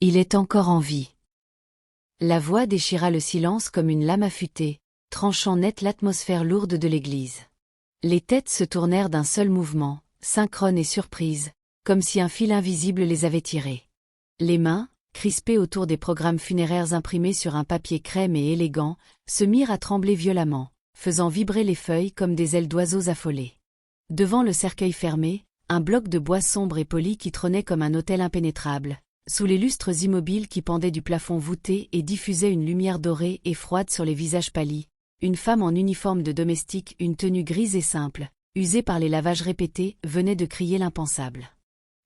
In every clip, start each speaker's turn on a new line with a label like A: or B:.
A: Il est encore en vie. La voix déchira le silence comme une lame affûtée, tranchant net l'atmosphère lourde de l'église. Les têtes se tournèrent d'un seul mouvement, synchrones et surprises, comme si un fil invisible les avait tirées. Les mains, crispées autour des programmes funéraires imprimés sur un papier crème et élégant, se mirent à trembler violemment, faisant vibrer les feuilles comme des ailes d'oiseaux affolés. Devant le cercueil fermé, un bloc de bois sombre et poli qui trônait comme un autel impénétrable, sous les lustres immobiles qui pendaient du plafond voûté et diffusaient une lumière dorée et froide sur les visages pâlis, une femme en uniforme de domestique, une tenue grise et simple, usée par les lavages répétés, venait de crier l'impensable.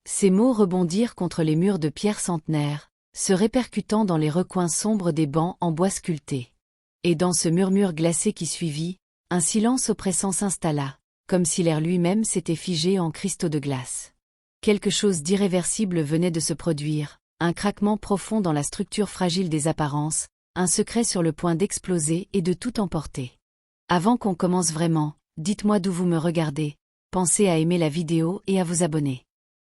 A: Ces mots rebondirent contre les murs de pierre centenaire, se répercutant dans les recoins sombres des bancs en bois sculpté. Et dans ce murmure glacé qui suivit, un silence oppressant s'installa, comme si l'air lui-même s'était figé en cristaux de glace. Quelque chose d'irréversible venait de se produire, un craquement profond dans la structure fragile des apparences, un secret sur le point d'exploser et de tout emporter. Avant qu'on commence vraiment, dites-moi d'où vous me regardez, pensez à aimer la vidéo et à vous abonner.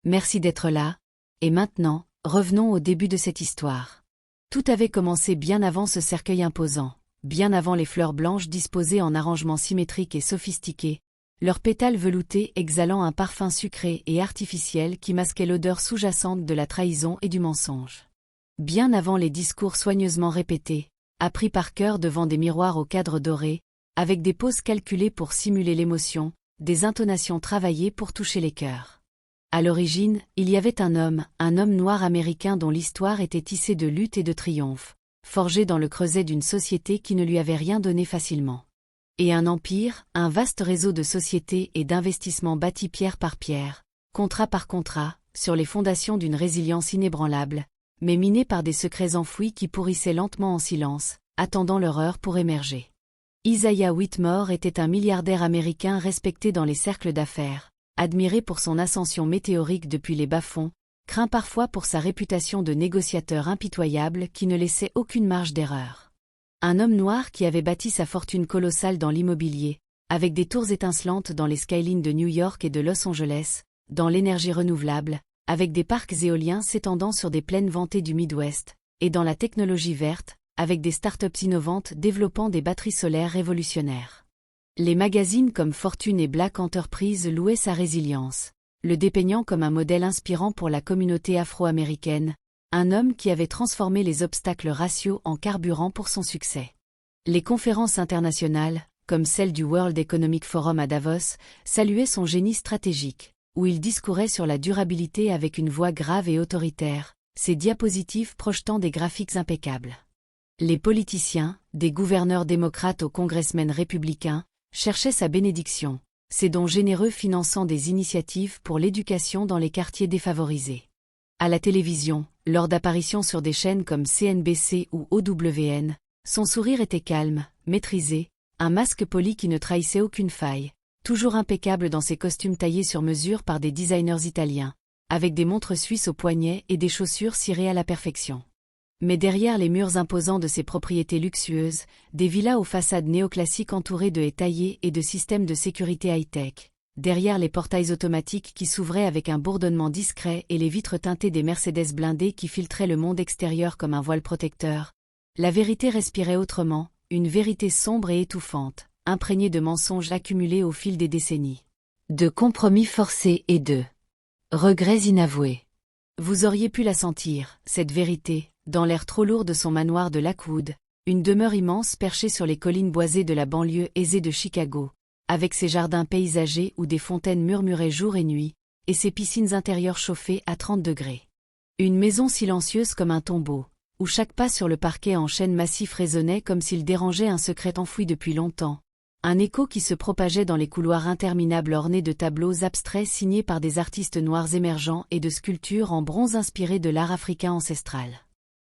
A: Merci d'être là, et maintenant, revenons au début de cette histoire. Tout avait commencé bien avant ce cercueil imposant, bien avant les fleurs blanches disposées en arrangements symétriques et sophistiqués, leurs pétales veloutés exhalant un parfum sucré et artificiel qui masquait l'odeur sous-jacente de la trahison et du mensonge. Bien avant les discours soigneusement répétés, appris par cœur devant des miroirs au cadre doré, avec des pauses calculées pour simuler l'émotion, des intonations travaillées pour toucher les cœurs. À l'origine, il y avait un homme noir américain dont l'histoire était tissée de luttes et de triomphes, forgé dans le creuset d'une société qui ne lui avait rien donné facilement. Et un empire, un vaste réseau de sociétés et d'investissements bâtis pierre par pierre, contrat par contrat, sur les fondations d'une résilience inébranlable, mais miné par des secrets enfouis qui pourrissaient lentement en silence, attendant leur heure pour émerger. Isaiah Whitmore était un milliardaire américain respecté dans les cercles d'affaires, admiré pour son ascension météorique depuis les bas-fonds, craint parfois pour sa réputation de négociateur impitoyable qui ne laissait aucune marge d'erreur. Un homme noir qui avait bâti sa fortune colossale dans l'immobilier, avec des tours étincelantes dans les skylines de New York et de Los Angeles, dans l'énergie renouvelable, avec des parcs éoliens s'étendant sur des plaines vantées du Midwest, et dans la technologie verte, avec des startups innovantes développant des batteries solaires révolutionnaires. Les magazines comme Fortune et Black Enterprise louaient sa résilience, le dépeignant comme un modèle inspirant pour la communauté afro-américaine, un homme qui avait transformé les obstacles raciaux en carburant pour son succès. Les conférences internationales, comme celle du World Economic Forum à Davos, saluaient son génie stratégique, où il discourait sur la durabilité avec une voix grave et autoritaire, ses diapositives projetant des graphiques impeccables. Les politiciens, des gouverneurs démocrates aux congressmen républicains, cherchaient sa bénédiction, ses dons généreux finançant des initiatives pour l'éducation dans les quartiers défavorisés. À la télévision, lors d'apparitions sur des chaînes comme CNBC ou OWN, son sourire était calme, maîtrisé, un masque poli qui ne trahissait aucune faille, toujours impeccable dans ses costumes taillés sur mesure par des designers italiens, avec des montres suisses au poignet et des chaussures cirées à la perfection. Mais derrière les murs imposants de ses propriétés luxueuses, des villas aux façades néoclassiques entourées de haies taillées et de systèmes de sécurité high-tech. Derrière les portails automatiques qui s'ouvraient avec un bourdonnement discret et les vitres teintées des Mercedes blindées qui filtraient le monde extérieur comme un voile protecteur, la vérité respirait autrement, une vérité sombre et étouffante, imprégnée de mensonges accumulés au fil des décennies, de compromis forcés et de regrets inavoués. Vous auriez pu la sentir, cette vérité, dans l'air trop lourd de son manoir de Lakewood, une demeure immense perchée sur les collines boisées de la banlieue aisée de Chicago, avec ses jardins paysagers où des fontaines murmuraient jour et nuit, et ses piscines intérieures chauffées à 30 degrés. Une maison silencieuse comme un tombeau, où chaque pas sur le parquet en chêne massif résonnait comme s'il dérangeait un secret enfoui depuis longtemps, un écho qui se propageait dans les couloirs interminables ornés de tableaux abstraits signés par des artistes noirs émergents et de sculptures en bronze inspirées de l'art africain ancestral.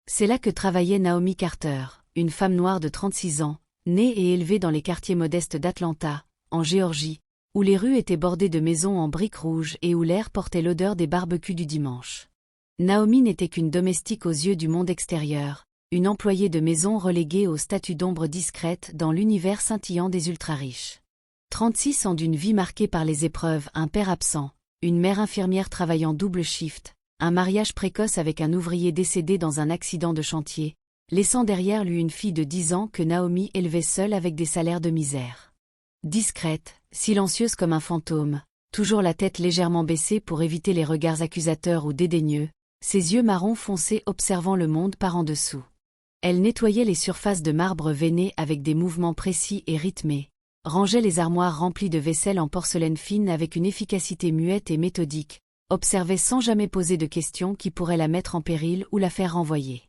A: C'est là que travaillait Naomi Carter, une femme noire de 36 ans, née et élevée dans les quartiers modestes d'Atlanta, en Géorgie, où les rues étaient bordées de maisons en briques rouges et où l'air portait l'odeur des barbecues du dimanche. Naomi n'était qu'une domestique aux yeux du monde extérieur, une employée de maison reléguée au statut d'ombre discrète dans l'univers scintillant des ultra-riches. 36 ans d'une vie marquée par les épreuves, un père absent, une mère infirmière travaillant double shift, un mariage précoce avec un ouvrier décédé dans un accident de chantier, laissant derrière lui une fille de 10 ans que Naomi élevait seule avec des salaires de misère. Discrète, silencieuse comme un fantôme, toujours la tête légèrement baissée pour éviter les regards accusateurs ou dédaigneux, ses yeux marron foncé observant le monde par en dessous. Elle nettoyait les surfaces de marbre veiné avec des mouvements précis et rythmés, rangeait les armoires remplies de vaisselle en porcelaine fine avec une efficacité muette et méthodique, observait sans jamais poser de questions qui pourraient la mettre en péril ou la faire renvoyer.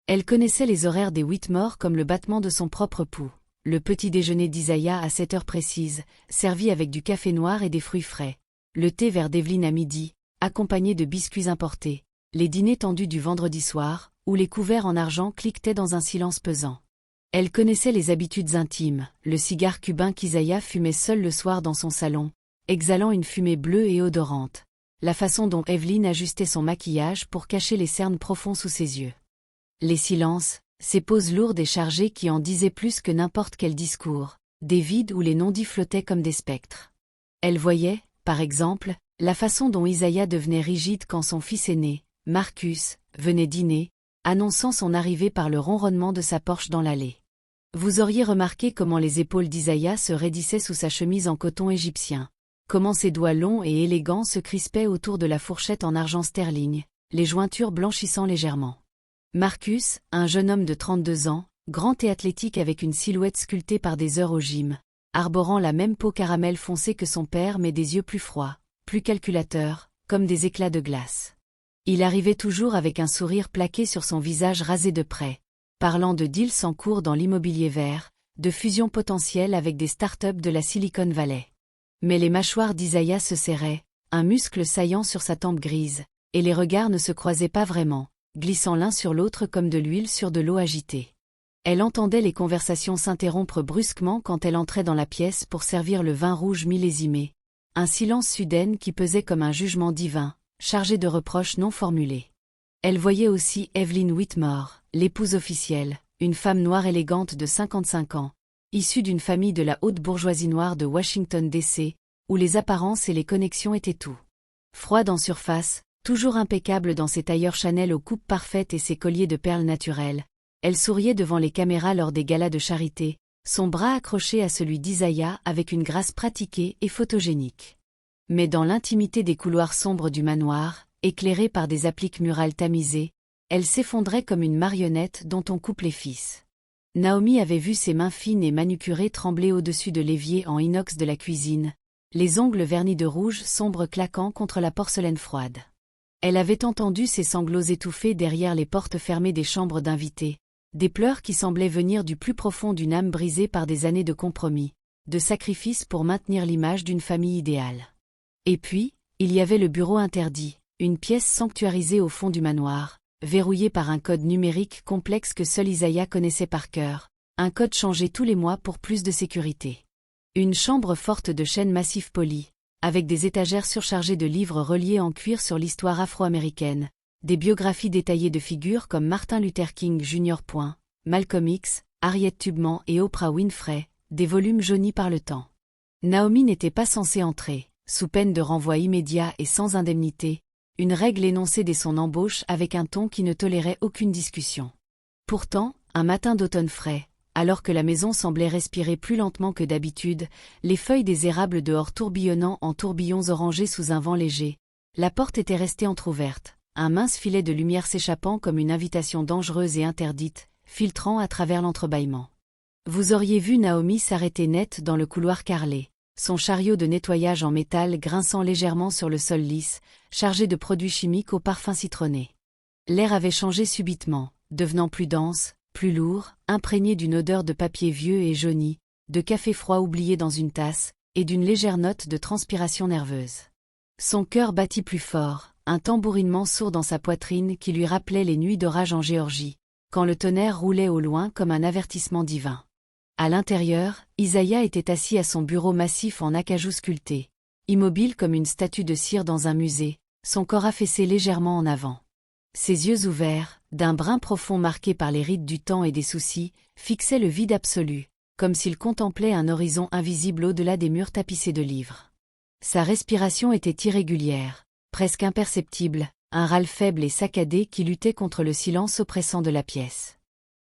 A: Elle connaissait les horaires des Whitmore comme le battement de son propre pouls. Le petit déjeuner d'Isaiah à 7 heures précises, servi avec du café noir et des fruits frais. Le thé vers d'Evelyn à midi, accompagné de biscuits importés. Les dîners tendus du vendredi soir, où les couverts en argent cliquetaient dans un silence pesant. Elle connaissait les habitudes intimes, le cigare cubain qu'Isaiah fumait seul le soir dans son salon, exhalant une fumée bleue et odorante. La façon dont Evelyn ajustait son maquillage pour cacher les cernes profonds sous ses yeux. Les silences, ces pauses lourdes et chargées qui en disaient plus que n'importe quel discours, des vides où les non-dits flottaient comme des spectres. Elle voyait, par exemple, la façon dont Isaiah devenait rigide quand son fils aîné, Marcus, venait dîner, annonçant son arrivée par le ronronnement de sa Porsche dans l'allée. Vous auriez remarqué comment les épaules d'Isaiah se raidissaient sous sa chemise en coton égyptien, comment ses doigts longs et élégants se crispaient autour de la fourchette en argent sterling, les jointures blanchissant légèrement. Marcus, un jeune homme de 32 ans, grand et athlétique avec une silhouette sculptée par des heures au gym, arborant la même peau caramel foncé que son père mais des yeux plus froids, plus calculateurs, comme des éclats de glace. Il arrivait toujours avec un sourire plaqué sur son visage rasé de près, parlant de deals en cours dans l'immobilier vert, de fusions potentielles avec des start-up de la Silicon Valley. Mais les mâchoires d'Isaiah se serraient, un muscle saillant sur sa tempe grise, et les regards ne se croisaient pas vraiment, glissant l'un sur l'autre comme de l'huile sur de l'eau agitée. Elle entendait les conversations s'interrompre brusquement quand elle entrait dans la pièce pour servir le vin rouge millésimé. Un silence soudain qui pesait comme un jugement divin, chargé de reproches non formulés. Elle voyait aussi Evelyn Whitmore, l'épouse officielle, une femme noire élégante de 55 ans, issue d'une famille de la haute bourgeoisie noire de Washington D.C., où les apparences et les connexions étaient tout. Froide en surface, toujours impeccable dans ses tailleurs Chanel aux coupes parfaites et ses colliers de perles naturelles, elle souriait devant les caméras lors des galas de charité, son bras accroché à celui d'Isaiah avec une grâce pratiquée et photogénique. Mais dans l'intimité des couloirs sombres du manoir, éclairés par des appliques murales tamisées, elle s'effondrait comme une marionnette dont on coupe les fils. Naomi avait vu ses mains fines et manucurées trembler au-dessus de l'évier en inox de la cuisine, les ongles vernis de rouge sombre claquant contre la porcelaine froide. Elle avait entendu ses sanglots étouffés derrière les portes fermées des chambres d'invités, des pleurs qui semblaient venir du plus profond d'une âme brisée par des années de compromis, de sacrifices pour maintenir l'image d'une famille idéale. Et puis, il y avait le bureau interdit, une pièce sanctuarisée au fond du manoir, verrouillée par un code numérique complexe que seul Isaiah connaissait par cœur, un code changé tous les mois pour plus de sécurité. Une chambre forte de chêne massif poli, avec des étagères surchargées de livres reliés en cuir sur l'histoire afro-américaine, des biographies détaillées de figures comme Martin Luther King Jr. Malcolm X, Harriet Tubman et Oprah Winfrey, des volumes jaunis par le temps. Naomi n'était pas censée entrer, sous peine de renvoi immédiat et sans indemnité, une règle énoncée dès son embauche avec un ton qui ne tolérait aucune discussion. Pourtant, un matin d'automne frais, alors que la maison semblait respirer plus lentement que d'habitude, les feuilles des érables dehors tourbillonnant en tourbillons orangés sous un vent léger, la porte était restée entr'ouverte, un mince filet de lumière s'échappant comme une invitation dangereuse et interdite, filtrant à travers l'entrebâillement. Vous auriez vu Naomi s'arrêter net dans le couloir carrelé, son chariot de nettoyage en métal grinçant légèrement sur le sol lisse, chargé de produits chimiques au parfum citronné. L'air avait changé subitement, devenant plus dense, plus lourd, imprégné d'une odeur de papier vieux et jauni, de café froid oublié dans une tasse, et d'une légère note de transpiration nerveuse. Son cœur battit plus fort, un tambourinement sourd dans sa poitrine qui lui rappelait les nuits d'orage en Géorgie, quand le tonnerre roulait au loin comme un avertissement divin. À l'intérieur, Isaiah était assis à son bureau massif en acajou sculpté, immobile comme une statue de cire dans un musée, son corps affaissé légèrement en avant. Ses yeux ouverts, d'un brun profond marqué par les rides du temps et des soucis, fixaient le vide absolu, comme s'il contemplait un horizon invisible au-delà des murs tapissés de livres. Sa respiration était irrégulière, presque imperceptible, un râle faible et saccadé qui luttait contre le silence oppressant de la pièce.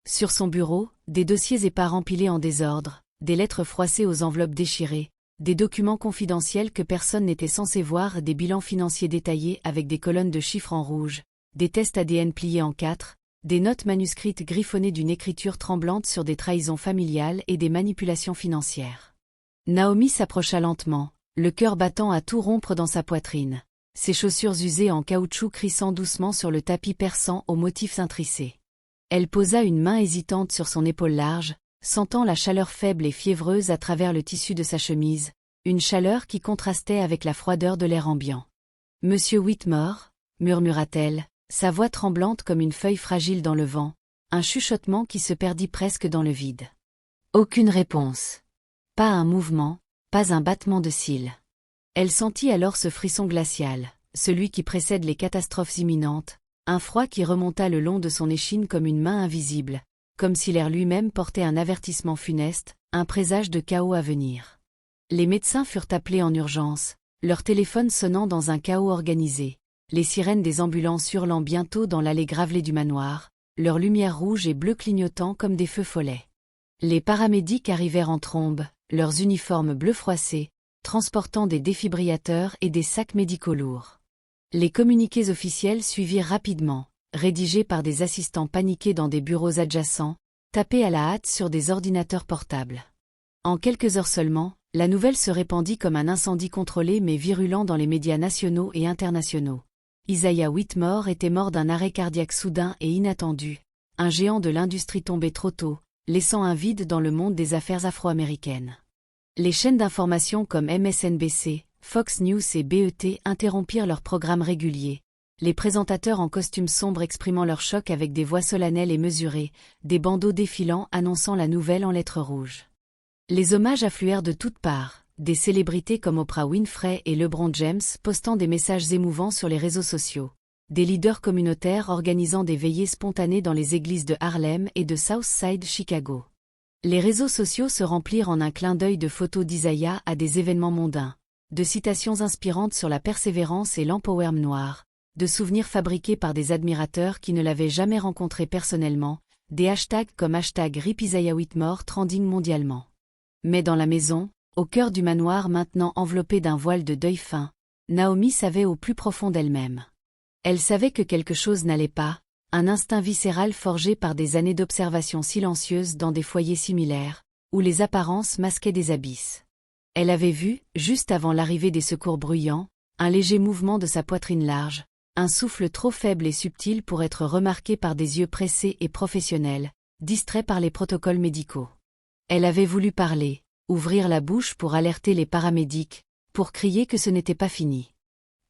A: Sur son bureau, des dossiers épars empilés en désordre, des lettres froissées aux enveloppes déchirées, des documents confidentiels que personne n'était censé voir, des bilans financiers détaillés avec des colonnes de chiffres en rouge, des tests ADN pliés en 4, des notes manuscrites griffonnées d'une écriture tremblante sur des trahisons familiales et des manipulations financières. Naomi s'approcha lentement, le cœur battant à tout rompre dans sa poitrine, ses chaussures usées en caoutchouc crissant doucement sur le tapis persan aux motifs intricés. Elle posa une main hésitante sur son épaule large, sentant la chaleur faible et fiévreuse à travers le tissu de sa chemise, une chaleur qui contrastait avec la froideur de l'air ambiant. « Monsieur Whitmore » murmura-t-elle, sa voix tremblante comme une feuille fragile dans le vent, un chuchotement qui se perdit presque dans le vide. Aucune réponse. Pas un mouvement, pas un battement de cils. Elle sentit alors ce frisson glacial, celui qui précède les catastrophes imminentes, un froid qui remonta le long de son échine comme une main invisible, comme si l'air lui-même portait un avertissement funeste, un présage de chaos à venir. Les médecins furent appelés en urgence, leur téléphone sonnant dans un chaos organisé, les sirènes des ambulances hurlant bientôt dans l'allée gravelée du manoir, leurs lumières rouges et bleues clignotant comme des feux follets. Les paramédics arrivèrent en trombe, leurs uniformes bleu froissés, transportant des défibrillateurs et des sacs médicaux lourds. Les communiqués officiels suivirent rapidement, rédigés par des assistants paniqués dans des bureaux adjacents, tapés à la hâte sur des ordinateurs portables. En quelques heures seulement, la nouvelle se répandit comme un incendie contrôlé mais virulent dans les médias nationaux et internationaux. Isaiah Whitmore était mort d'un arrêt cardiaque soudain et inattendu, un géant de l'industrie tombé trop tôt, laissant un vide dans le monde des affaires afro-américaines. Les chaînes d'information comme MSNBC, Fox News et BET interrompirent leurs programmes réguliers, les présentateurs en costume sombre exprimant leur choc avec des voix solennelles et mesurées, des bandeaux défilant annonçant la nouvelle en lettres rouges. Les hommages affluèrent de toutes parts, des célébrités comme Oprah Winfrey et LeBron James postant des messages émouvants sur les réseaux sociaux, des leaders communautaires organisant des veillées spontanées dans les églises de Harlem et de Southside Chicago. Les réseaux sociaux se remplirent en un clin d'œil de photos d'Isaiah à des événements mondains, de citations inspirantes sur la persévérance et l'empowerment noir, de souvenirs fabriqués par des admirateurs qui ne l'avaient jamais rencontré personnellement, des hashtags comme #RIP Isaiah Whitmore trending mondialement. Mais dans la maison, au cœur du manoir maintenant enveloppé d'un voile de deuil fin, Naomi savait au plus profond d'elle-même. Elle savait que quelque chose n'allait pas, un instinct viscéral forgé par des années d'observation silencieuse dans des foyers similaires, où les apparences masquaient des abysses. Elle avait vu, juste avant l'arrivée des secours bruyants, un léger mouvement de sa poitrine large, un souffle trop faible et subtil pour être remarqué par des yeux pressés et professionnels, distraits par les protocoles médicaux. Elle avait voulu parler, ouvrir la bouche pour alerter les paramédics, pour crier que ce n'était pas fini.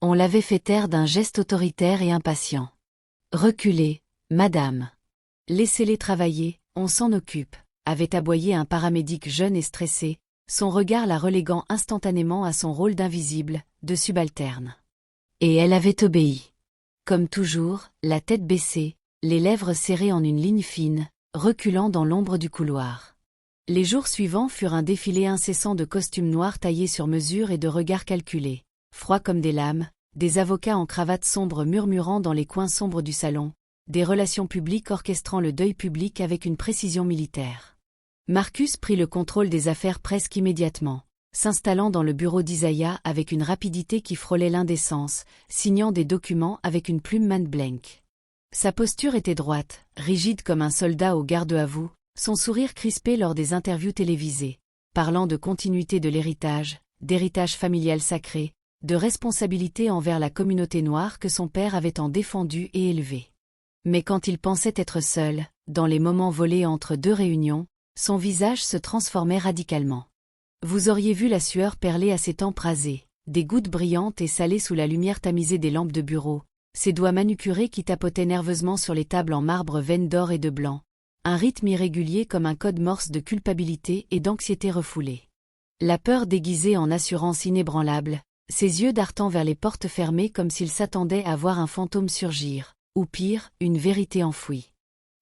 A: On l'avait fait taire d'un geste autoritaire et impatient. « Reculez, madame. Laissez-les travailler, on s'en occupe », avait aboyé un paramédic jeune et stressé, son regard la reléguant instantanément à son rôle d'invisible, de subalterne. Et elle avait obéi. Comme toujours, la tête baissée, les lèvres serrées en une ligne fine, reculant dans l'ombre du couloir. Les jours suivants furent un défilé incessant de costumes noirs taillés sur mesure et de regards calculés, froids comme des lames, des avocats en cravate sombre murmurant dans les coins sombres du salon, des relations publiques orchestrant le deuil public avec une précision militaire. Marcus prit le contrôle des affaires presque immédiatement, s'installant dans le bureau d'Isaiah avec une rapidité qui frôlait l'indécence, signant des documents avec une plume main blank. Sa posture était droite, rigide comme un soldat au garde à vous, son sourire crispé lors des interviews télévisées, parlant de continuité de l'héritage, d'héritage familial sacré, de responsabilité envers la communauté noire que son père avait tant défendue et élevée. Mais quand il pensait être seul, dans les moments volés entre deux réunions, son visage se transformait radicalement. Vous auriez vu la sueur perler à ses tempes rasées, des gouttes brillantes et salées sous la lumière tamisée des lampes de bureau, ses doigts manucurés qui tapotaient nerveusement sur les tables en marbre veines d'or et de blanc, un rythme irrégulier comme un code morse de culpabilité et d'anxiété refoulée. La peur déguisée en assurance inébranlable, ses yeux dartant vers les portes fermées comme s'il s'attendait à voir un fantôme surgir, ou pire, une vérité enfouie.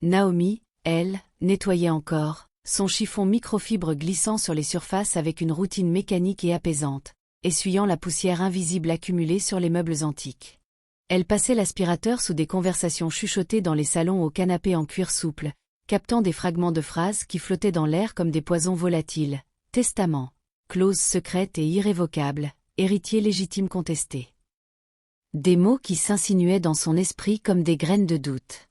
A: Naomi, elle, nettoyait encore, son chiffon microfibre glissant sur les surfaces avec une routine mécanique et apaisante, essuyant la poussière invisible accumulée sur les meubles antiques. Elle passait l'aspirateur sous des conversations chuchotées dans les salons aux canapés en cuir souple, captant des fragments de phrases qui flottaient dans l'air comme des poisons volatiles. Testament. Clause secrète et irrévocable. Héritier légitime contesté. Des mots qui s'insinuaient dans son esprit comme des graines de doute.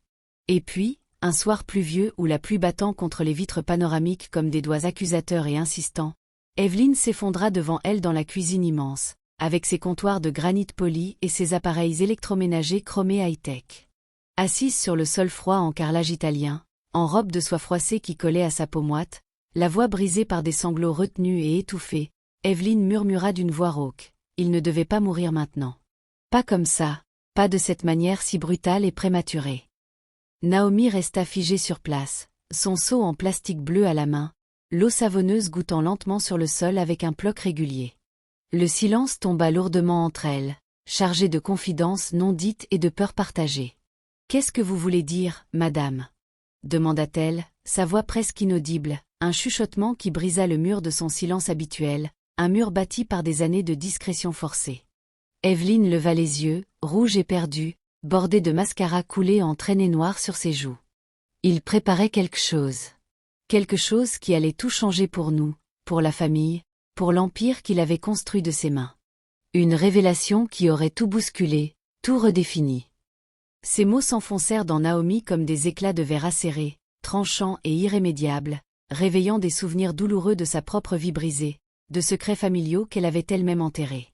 A: Et puis, un soir pluvieux où la pluie battant contre les vitres panoramiques comme des doigts accusateurs et insistants, Evelyne s'effondra devant elle dans la cuisine immense, avec ses comptoirs de granit poli et ses appareils électroménagers chromés high-tech. Assise sur le sol froid en carrelage italien, en robe de soie froissée qui collait à sa peau moite, la voix brisée par des sanglots retenus et étouffés, Evelyne murmura d'une voix rauque. Il ne devait pas mourir maintenant. Pas comme ça, pas de cette manière si brutale et prématurée. Naomi resta figée sur place, son seau en plastique bleu à la main, l'eau savonneuse goûtant lentement sur le sol avec un ploc régulier. Le silence tomba lourdement entre elles, chargé de confidences non dites et de peurs partagées. « Qu'est-ce que vous voulez dire, madame ?» demanda-t-elle, sa voix presque inaudible, un chuchotement qui brisa le mur de son silence habituel, un mur bâti par des années de discrétion forcée. Evelyne leva les yeux, rouge et perdue, bordée de mascara coulé en traînées noires sur ses joues. Il préparait quelque chose. Quelque chose qui allait tout changer pour nous, pour la famille, pour l'empire qu'il avait construit de ses mains. Une révélation qui aurait tout bousculé, tout redéfini. Ces mots s'enfoncèrent dans Naomi comme des éclats de verre acérés, tranchants et irrémédiables, réveillant des souvenirs douloureux de sa propre vie brisée, de secrets familiaux qu'elle avait elle-même enterrés.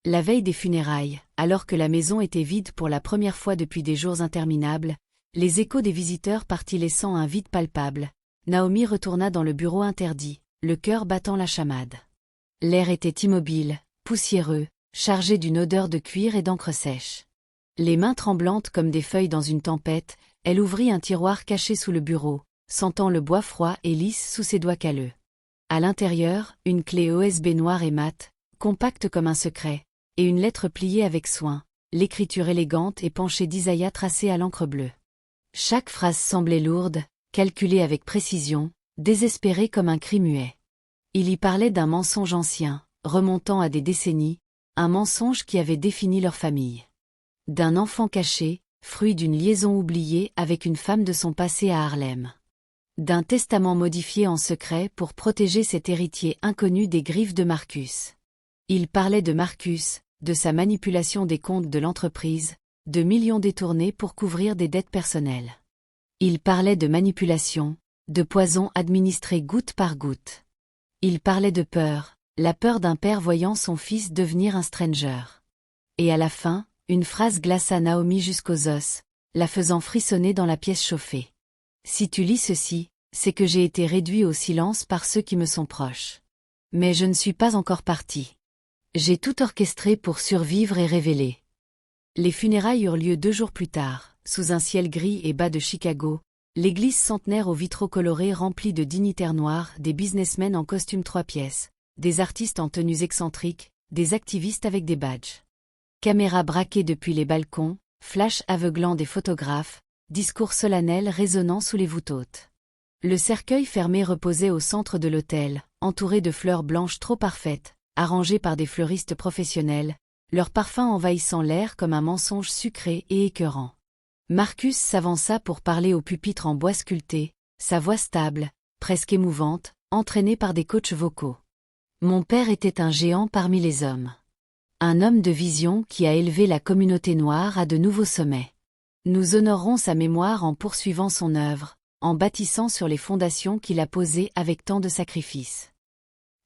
A: La veille des funérailles, alors que la maison était vide pour la première fois depuis des jours interminables, les échos des visiteurs partis laissant un vide palpable, Naomi retourna dans le bureau interdit, le cœur battant la chamade. L'air était immobile, poussiéreux, chargé d'une odeur de cuir et d'encre sèche. Les mains tremblantes comme des feuilles dans une tempête, elle ouvrit un tiroir caché sous le bureau, sentant le bois froid et lisse sous ses doigts calleux. À l'intérieur, une clé USB noire et mate, compacte comme un secret, et une lettre pliée avec soin, l'écriture élégante et penchée d'Isaiah tracée à l'encre bleue. Chaque phrase semblait lourde, calculée avec précision, désespérée comme un cri muet. Il y parlait d'un mensonge ancien, remontant à des décennies, un mensonge qui avait défini leur famille. D'un enfant caché, fruit d'une liaison oubliée avec une femme de son passé à Harlem. D'un testament modifié en secret pour protéger cet héritier inconnu des griffes de Marcus. Il parlait de Marcus, de sa manipulation des comptes de l'entreprise, de millions détournés pour couvrir des dettes personnelles. Il parlait de manipulation, de poison administré goutte par goutte. Il parlait de peur, la peur d'un père voyant son fils devenir un stranger. Et à la fin, une phrase glaça Naomi jusqu'aux os, la faisant frissonner dans la pièce chauffée. Si tu lis ceci, c'est que j'ai été réduit au silence par ceux qui me sont proches. Mais je ne suis pas encore parti. J'ai tout orchestré pour survivre et révéler. Les funérailles eurent lieu 2 jours plus tard, sous un ciel gris et bas de Chicago, l'église centenaire aux vitraux colorés remplie de dignitaires noirs, des businessmen en costume 3 pièces, des artistes en tenues excentriques, des activistes avec des badges. Caméras braquées depuis les balcons, flash aveuglant des photographes, discours solennels résonnant sous les voûtes hautes. Le cercueil fermé reposait au centre de l'autel, entouré de fleurs blanches trop parfaites, arrangées par des fleuristes professionnels, leur parfum envahissant l'air comme un mensonge sucré et écœurant. Marcus s'avança pour parler au pupitre en bois sculpté, sa voix stable, presque émouvante, entraînée par des coachs vocaux. Mon père était un géant parmi les hommes. Un homme de vision qui a élevé la communauté noire à de nouveaux sommets. Nous honorerons sa mémoire en poursuivant son œuvre, en bâtissant sur les fondations qu'il a posées avec tant de sacrifices.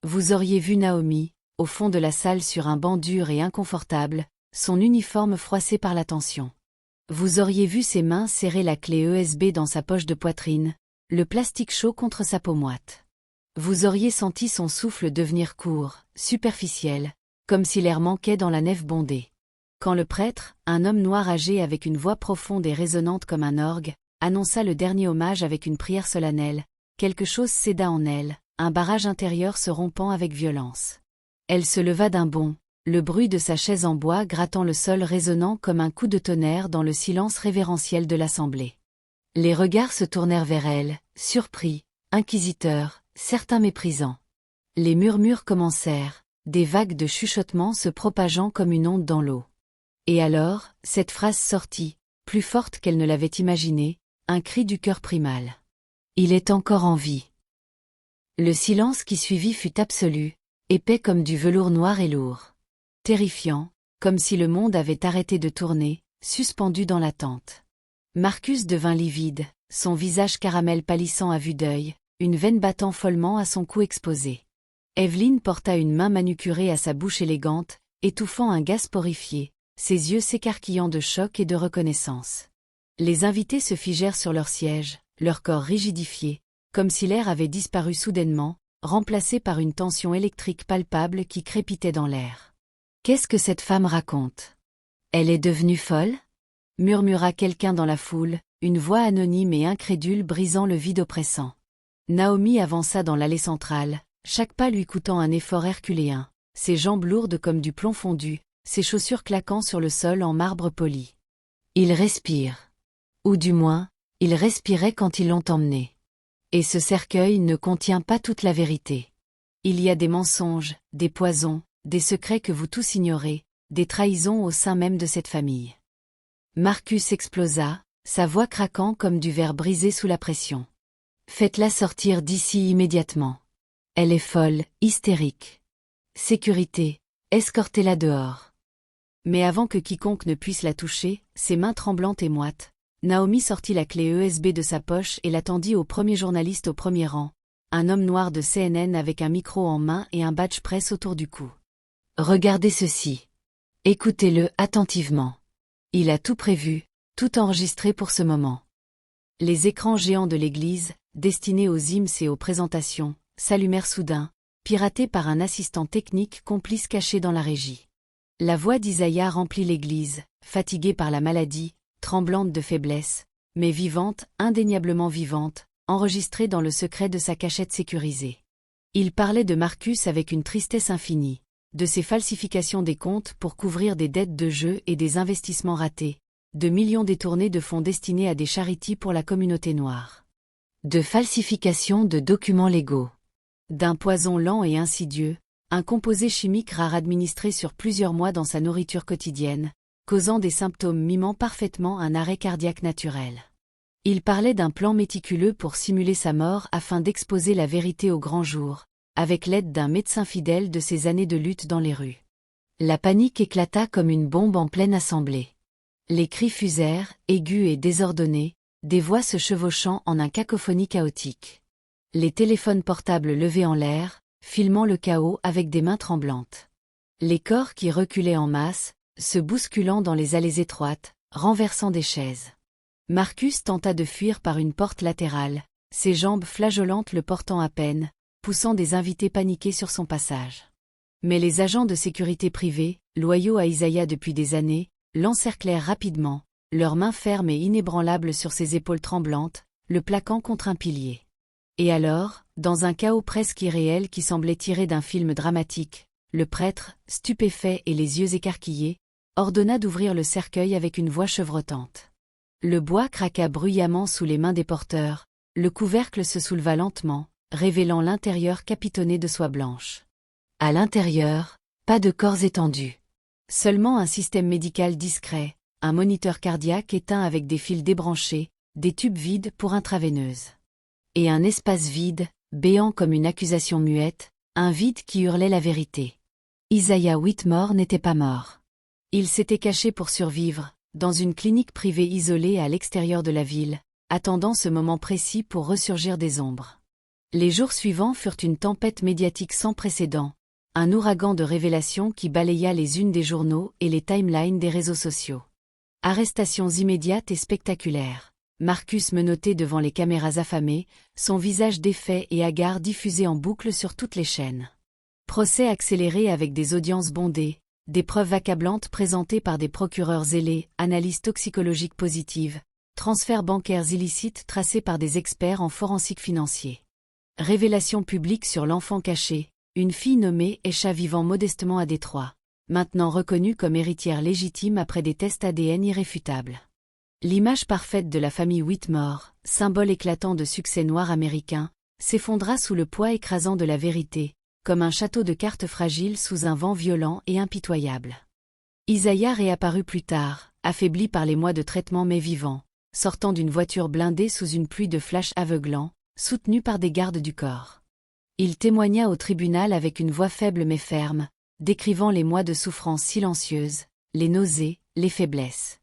A: Vous auriez vu Naomi, au fond de la salle sur un banc dur et inconfortable, son uniforme froissé par la tension. Vous auriez vu ses mains serrer la clé USB dans sa poche de poitrine, le plastique chaud contre sa peau moite. Vous auriez senti son souffle devenir court, superficiel, comme si l'air manquait dans la nef bondée. Quand le prêtre, un homme noir âgé avec une voix profonde et résonnante comme un orgue, annonça le dernier hommage avec une prière solennelle, quelque chose céda en elle, un barrage intérieur se rompant avec violence. Elle se leva d'un bond, le bruit de sa chaise en bois grattant le sol résonnant comme un coup de tonnerre dans le silence révérentiel de l'assemblée. Les regards se tournèrent vers elle, surpris, inquisiteurs, certains méprisants. Les murmures commencèrent, des vagues de chuchotements se propageant comme une onde dans l'eau. Et alors, cette phrase sortit, plus forte qu'elle ne l'avait imaginé, un cri du cœur primal. Il est encore en vie. Le silence qui suivit fut absolu, épais comme du velours noir et lourd. Terrifiant, comme si le monde avait arrêté de tourner, suspendu dans l'attente. Marcus devint livide, son visage caramel pâlissant à vue d'œil, une veine battant follement à son cou exposé. Evelyn porta une main manucurée à sa bouche élégante, étouffant un gasp horrifié, ses yeux s'écarquillant de choc et de reconnaissance. Les invités se figèrent sur leur siège, leur corps rigidifié, comme si l'air avait disparu soudainement, remplacé par une tension électrique palpable qui crépitait dans l'air. « Qu'est-ce que cette femme raconte ? Elle est devenue folle ?» murmura quelqu'un dans la foule, une voix anonyme et incrédule brisant le vide oppressant. Naomi avança dans l'allée centrale, chaque pas lui coûtant un effort herculéen, ses jambes lourdes comme du plomb fondu, ses chaussures claquant sur le sol en marbre poli. Il respire. Ou du moins, il respirait quand ils l'ont emmené. Et ce cercueil ne contient pas toute la vérité. Il y a des mensonges, des poisons, des secrets que vous tous ignorez, des trahisons au sein même de cette famille. Marcus explosa, sa voix craquant comme du verre brisé sous la pression. Faites-la sortir d'ici immédiatement. Elle est folle, hystérique. Sécurité, escortez-la dehors. Mais avant que quiconque ne puisse la toucher, ses mains tremblantes et moites, Naomi sortit la clé USB de sa poche et la tendit au premier journaliste au premier rang, un homme noir de CNN avec un micro en main et un badge presse autour du cou. Regardez ceci. Écoutez-le attentivement. Il a tout prévu, tout enregistré pour ce moment. Les écrans géants de l'église, destinés aux hymnes et aux présentations, s'allumèrent soudain, piratés par un assistant technique complice caché dans la régie. La voix d'Isaiah remplit l'église, fatiguée par la maladie, tremblante de faiblesse, mais vivante, indéniablement vivante, enregistrée dans le secret de sa cachette sécurisée. Il parlait de Marcus avec une tristesse infinie, de ses falsifications des comptes pour couvrir des dettes de jeu et des investissements ratés, de millions détournés de fonds destinés à des charities pour la communauté noire. De falsification de documents légaux. D'un poison lent et insidieux, un composé chimique rare administré sur plusieurs mois dans sa nourriture quotidienne, causant des symptômes mimant parfaitement un arrêt cardiaque naturel. Il parlait d'un plan méticuleux pour simuler sa mort afin d'exposer la vérité au grand jour, avec l'aide d'un médecin fidèle de ses années de lutte dans les rues. La panique éclata comme une bombe en pleine assemblée. Les cris fusèrent, aigus et désordonnés, des voix se chevauchant en un cacophonie chaotique. Les téléphones portables levés en l'air, filmant le chaos avec des mains tremblantes. Les corps qui reculaient en masse, se bousculant dans les allées étroites, renversant des chaises. Marcus tenta de fuir par une porte latérale, ses jambes flageolantes le portant à peine, poussant des invités paniqués sur son passage. Mais les agents de sécurité privée, loyaux à Isaiah depuis des années, l'encerclèrent rapidement, leurs mains fermes et inébranlables sur ses épaules tremblantes, le plaquant contre un pilier. Et alors, dans un chaos presque irréel qui semblait tiré d'un film dramatique, le prêtre, stupéfait et les yeux écarquillés, ordonna d'ouvrir le cercueil avec une voix chevrotante. Le bois craqua bruyamment sous les mains des porteurs, le couvercle se souleva lentement, révélant l'intérieur capitonné de soie blanche. À l'intérieur, pas de corps étendus. Seulement un système médical discret, un moniteur cardiaque éteint avec des fils débranchés, des tubes vides pour intraveineuses. Et un espace vide, béant comme une accusation muette, un vide qui hurlait la vérité. Isaiah Whitmore n'était pas mort. Il s'était caché pour survivre, dans une clinique privée isolée à l'extérieur de la ville, attendant ce moment précis pour ressurgir des ombres. Les jours suivants furent une tempête médiatique sans précédent, un ouragan de révélations qui balaya les unes des journaux et les timelines des réseaux sociaux. Arrestations immédiates et spectaculaires. Marcus menotté devant les caméras affamées, son visage défait et hagard diffusé en boucle sur toutes les chaînes. Procès accéléré avec des audiences bondées, des preuves accablantes présentées par des procureurs zélés, analyses toxicologiques positives, transferts bancaires illicites tracés par des experts en forensique financier. Révélation publique sur l'enfant caché, une fille nommée Esha vivant modestement à Détroit, maintenant reconnue comme héritière légitime après des tests ADN irréfutables. L'image parfaite de la famille Whitmore, symbole éclatant de succès noir américain, s'effondra sous le poids écrasant de la vérité, comme un château de cartes fragile sous un vent violent et impitoyable. Isaiah réapparut plus tard, affaibli par les mois de traitement mais vivant, sortant d'une voiture blindée sous une pluie de flashs aveuglants, soutenu par des gardes du corps. Il témoigna au tribunal avec une voix faible mais ferme, décrivant les mois de souffrance silencieuse, les nausées, les faiblesses.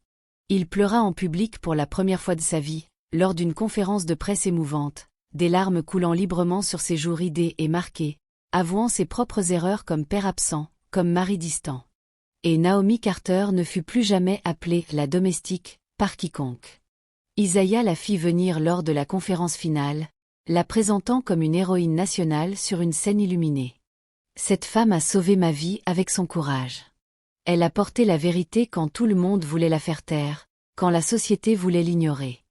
A: Il pleura en public pour la première fois de sa vie, lors d'une conférence de presse émouvante, des larmes coulant librement sur ses joues ridées et marquées, avouant ses propres erreurs comme père absent, comme mari distant. Et Naomi Carter ne fut plus jamais appelée « la domestique » par quiconque. Isaiah la fit venir lors de la conférence finale, la présentant comme une héroïne nationale sur une scène illuminée. Cette femme a sauvé ma vie avec son courage. Elle a porté la vérité quand tout le monde voulait la faire taire, quand la société voulait l'ignorer.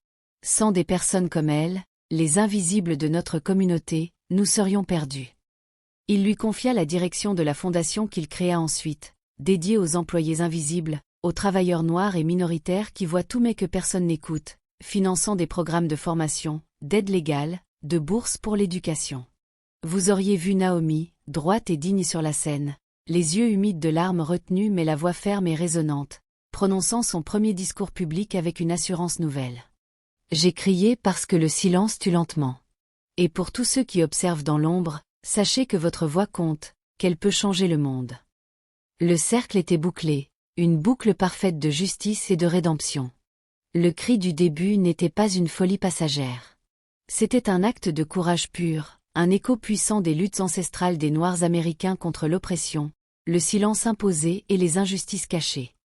A: Sans des personnes comme elle, les invisibles de notre communauté, nous serions perdus. Il lui confia la direction de la fondation qu'il créa ensuite, dédiée aux employés invisibles, aux travailleurs noirs et minoritaires qui voient tout mais que personne n'écoute, finançant des programmes de formation, d'aide légale, de bourses pour l'éducation. Vous auriez vu Naomi, droite et digne sur la scène, les yeux humides de larmes retenues mais la voix ferme et résonnante, prononçant son premier discours public avec une assurance nouvelle. J'ai crié parce que le silence tue lentement. Et pour tous ceux qui observent dans l'ombre, sachez que votre voix compte, qu'elle peut changer le monde. Le cercle était bouclé, une boucle parfaite de justice et de rédemption. Le cri du début n'était pas une folie passagère. C'était un acte de courage pur, un écho puissant des luttes ancestrales des Noirs américains contre l'oppression, le silence imposé et les injustices cachées.